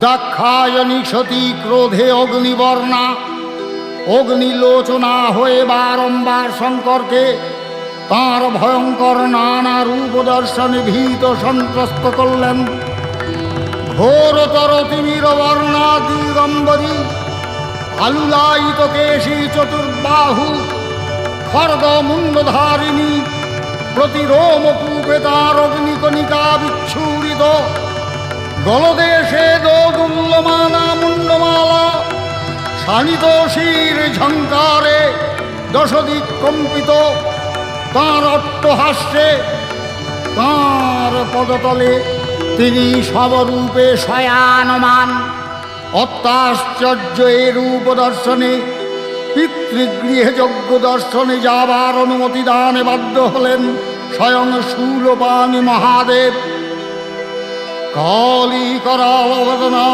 দাক্ষায়ণী সতী ক্রোধে অগ্নিবর্ণা অগ্নিলোচনা হয়ে বারম্বার শঙ্করকে তাঁর ভয়ঙ্কর নানা রূপ দর্শনে ভীত সন্ত্রস্ত করলেন। ঘোরতর তিমির বর্ণা দিগম্বরী আলুলায়িত কেশী চতুর্বাহু খর্গ মুন্ডধারিণী প্রতিরোমকূপে তাঁর অগ্নিকণিকা বিচ্ছুরিত গলদেশে দোদুল্যমানা মুন্ডমালা শানিত শির ঝঙ্কারে দশদিক কম্পিত তাঁর অট্টহাস্যে তাঁর পদতলে তিনি সবরূপে শয়ানমান। অত্যাশ্চর্য এ রূপ দর্শনে পিতৃগৃহে যজ্ঞ দর্শনে যাবার অনুমতি দানে বাধ্য হলেন স্বয়ং শূলপাণি মহাদেব। কালী করাল